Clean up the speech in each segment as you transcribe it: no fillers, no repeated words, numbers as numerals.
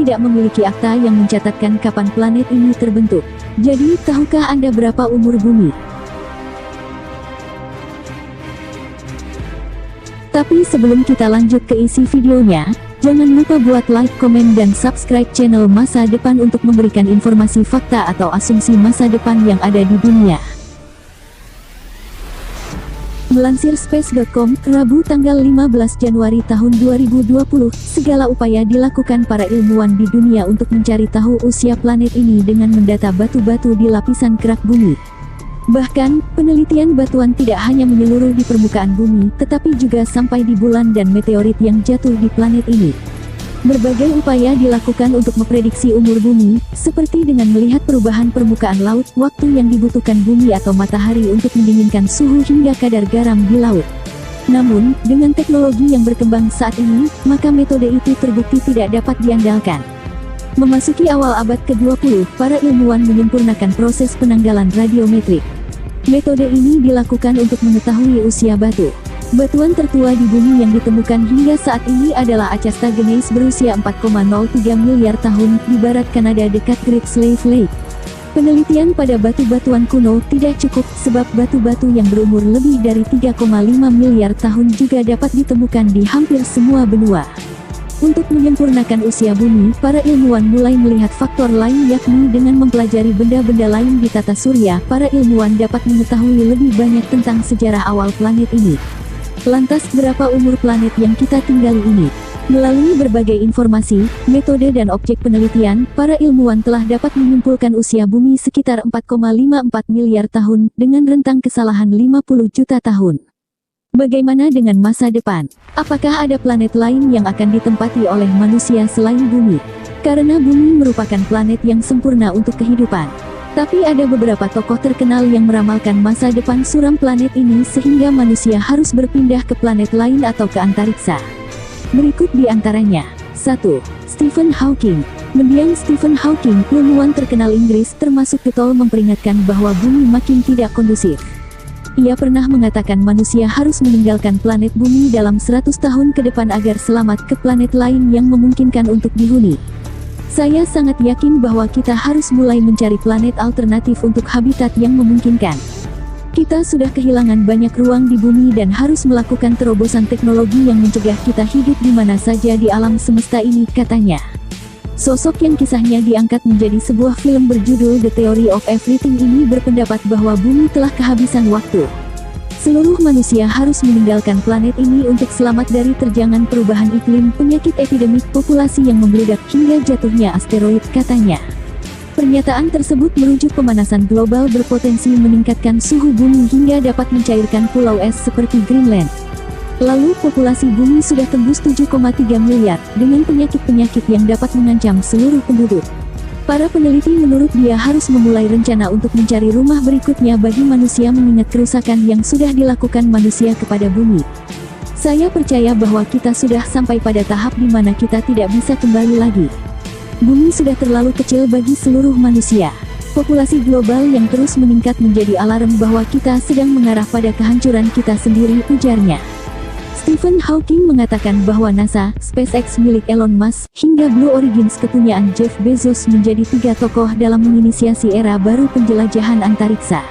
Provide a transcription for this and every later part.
tidak memiliki akta yang mencatatkan kapan planet ini terbentuk. Jadi, tahukah Anda berapa umur bumi? Tapi sebelum kita lanjut ke isi videonya, jangan lupa buat like, komen, dan subscribe channel Masa Depan untuk memberikan informasi fakta atau asumsi masa depan yang ada di dunia. Melansir Space.com, Rabu tanggal 15 Januari tahun 2020, segala upaya dilakukan para ilmuwan di dunia untuk mencari tahu usia planet ini dengan mendata batu-batu di lapisan kerak bumi. Bahkan, penelitian batuan tidak hanya menyeluruh di permukaan bumi, tetapi juga sampai di bulan dan meteorit yang jatuh di planet ini. Berbagai upaya dilakukan untuk memprediksi umur bumi, seperti dengan melihat perubahan permukaan laut, waktu yang dibutuhkan bumi atau matahari untuk mendinginkan suhu hingga kadar garam di laut. Namun, dengan teknologi yang berkembang saat ini, maka metode itu terbukti tidak dapat diandalkan. Memasuki awal abad ke-20, para ilmuwan menyempurnakan proses penanggalan radiometrik. Metode ini dilakukan untuk mengetahui usia batu. Batuan tertua di bumi yang ditemukan hingga saat ini adalah Acasta Gneiss berusia 4,03 miliar tahun di barat Kanada dekat Great Slave Lake. Penelitian pada batu-batuan kuno tidak cukup sebab batu-batu yang berumur lebih dari 3,5 miliar tahun juga dapat ditemukan di hampir semua benua. Untuk menyempurnakan usia bumi, para ilmuwan mulai melihat faktor lain, yakni dengan mempelajari benda-benda lain di tata surya, para ilmuwan dapat mengetahui lebih banyak tentang sejarah awal planet ini. Lantas, berapa umur planet yang kita tinggali ini? Melalui berbagai informasi, metode dan objek penelitian, para ilmuwan telah dapat menyimpulkan usia bumi sekitar 4,54 miliar tahun, dengan rentang kesalahan 50 juta tahun. Bagaimana dengan masa depan? Apakah ada planet lain yang akan ditempati oleh manusia selain bumi? Karena bumi merupakan planet yang sempurna untuk kehidupan. Tapi ada beberapa tokoh terkenal yang meramalkan masa depan suram planet ini sehingga manusia harus berpindah ke planet lain atau ke antariksa. Berikut di antaranya. 1. Stephen Hawking. Mendiang Stephen Hawking, ilmuwan terkenal Inggris, termasuk getol memperingatkan bahwa bumi makin tidak kondusif. Ia pernah mengatakan manusia harus meninggalkan planet bumi dalam 100 tahun ke depan agar selamat ke planet lain yang memungkinkan untuk dihuni. Saya sangat yakin bahwa kita harus mulai mencari planet alternatif untuk habitat yang memungkinkan. Kita sudah kehilangan banyak ruang di bumi dan harus melakukan terobosan teknologi yang mencegah kita hidup di mana saja di alam semesta ini, katanya. Sosok yang kisahnya diangkat menjadi sebuah film berjudul The Theory of Everything ini berpendapat bahwa bumi telah kehabisan waktu. Seluruh manusia harus meninggalkan planet ini untuk selamat dari terjangan perubahan iklim, penyakit epidemik, populasi yang membludak, hingga jatuhnya asteroid, katanya. Pernyataan tersebut merujuk pemanasan global berpotensi meningkatkan suhu bumi hingga dapat mencairkan pulau es seperti Greenland. Lalu populasi bumi sudah tembus 7,3 miliar, dengan penyakit-penyakit yang dapat mengancam seluruh penduduk. Para peneliti menurut dia harus memulai rencana untuk mencari rumah berikutnya bagi manusia mengingat kerusakan yang sudah dilakukan manusia kepada bumi. Saya percaya bahwa kita sudah sampai pada tahap di mana kita tidak bisa kembali lagi. Bumi sudah terlalu kecil bagi seluruh manusia. Populasi global yang terus meningkat menjadi alarm bahwa kita sedang mengarah pada kehancuran kita sendiri, ujarnya. Stephen Hawking mengatakan bahwa NASA, SpaceX milik Elon Musk, hingga Blue Origins kepunyaan Jeff Bezos menjadi 3 tokoh dalam menginisiasi era baru penjelajahan antariksa.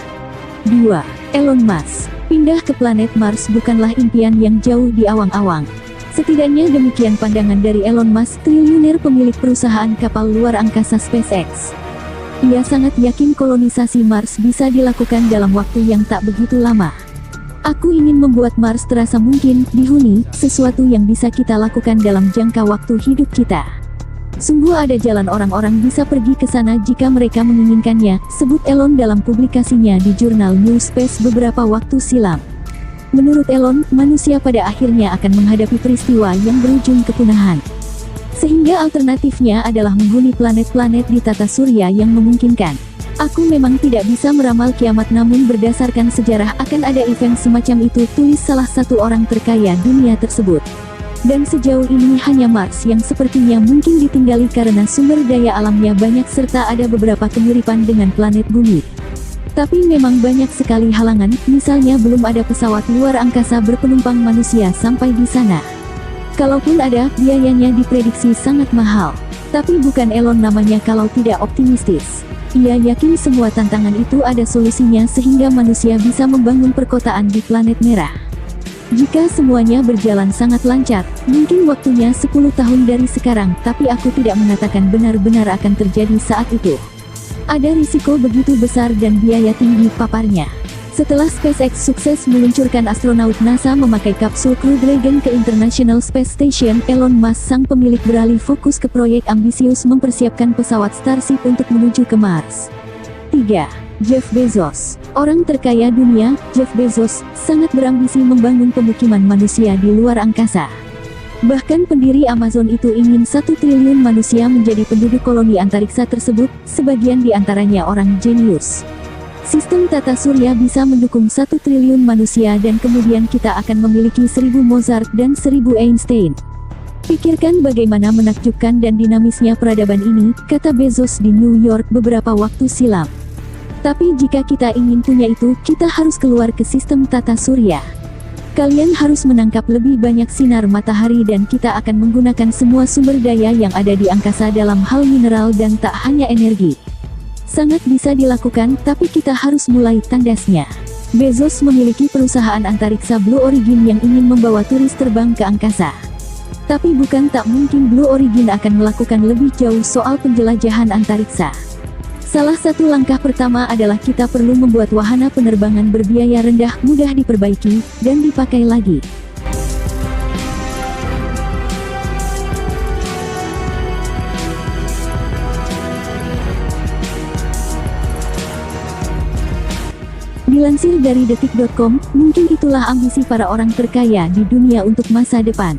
2. Elon Musk. Pindah ke planet Mars bukanlah impian yang jauh di awang-awang. Setidaknya demikian pandangan dari Elon Musk, triliuner pemilik perusahaan kapal luar angkasa SpaceX. Ia sangat yakin kolonisasi Mars bisa dilakukan dalam waktu yang tak begitu lama. Aku ingin membuat Mars terasa mungkin dihuni, sesuatu yang bisa kita lakukan dalam jangka waktu hidup kita. Sungguh ada jalan orang-orang bisa pergi ke sana jika mereka menginginkannya, sebut Elon dalam publikasinya di jurnal New Space beberapa waktu silam. Menurut Elon, manusia pada akhirnya akan menghadapi peristiwa yang berujung kepunahan. Sehingga alternatifnya adalah menghuni planet-planet di tata surya yang memungkinkan. Aku memang tidak bisa meramal kiamat, namun berdasarkan sejarah akan ada event semacam itu, tulis salah satu orang terkaya dunia tersebut. Dan sejauh ini hanya Mars yang sepertinya mungkin ditinggali karena sumber daya alamnya banyak serta ada beberapa kemiripan dengan planet bumi. Tapi memang banyak sekali halangan, misalnya belum ada pesawat luar angkasa berpenumpang manusia sampai di sana. Kalaupun ada, biayanya diprediksi sangat mahal. Tapi bukan Elon namanya kalau tidak optimistis. Ia yakin semua tantangan itu ada solusinya sehingga manusia bisa membangun perkotaan di planet merah. Jika semuanya berjalan sangat lancar, mungkin waktunya 10 tahun dari sekarang, tapi aku tidak mengatakan benar-benar akan terjadi saat itu. Ada risiko begitu besar dan biaya tinggi, paparnya. Setelah SpaceX sukses meluncurkan astronot NASA memakai kapsul Crew Dragon ke International Space Station, Elon Musk sang pemilik beralih fokus ke proyek ambisius mempersiapkan pesawat Starship untuk menuju ke Mars. 3. Jeff Bezos. Orang terkaya dunia, Jeff Bezos, sangat berambisi membangun pemukiman manusia di luar angkasa. Bahkan pendiri Amazon itu ingin 1 triliun manusia menjadi penduduk koloni antariksa tersebut, sebagian di antaranya orang jenius. Sistem tata surya bisa mendukung 1 triliun manusia dan kemudian kita akan memiliki 1000 Mozart dan 1000 Einstein. Pikirkan bagaimana menakjubkan dan dinamisnya peradaban ini, kata Bezos di New York beberapa waktu silam. Tapi jika kita ingin punya itu, kita harus keluar ke sistem tata surya. Kalian harus menangkap lebih banyak sinar matahari dan kita akan menggunakan semua sumber daya yang ada di angkasa dalam hal mineral dan tak hanya energi. Sangat bisa dilakukan, tapi kita harus mulai, tandasnya. Bezos memiliki perusahaan antariksa Blue Origin yang ingin membawa turis terbang ke angkasa. Tapi bukan tak mungkin Blue Origin akan melakukan lebih jauh soal penjelajahan antariksa. Salah satu langkah pertama adalah kita perlu membuat wahana penerbangan berbiaya rendah, mudah diperbaiki, dan dipakai lagi. Dilansir dari detik.com, mungkin itulah ambisi para orang terkaya di dunia untuk masa depan.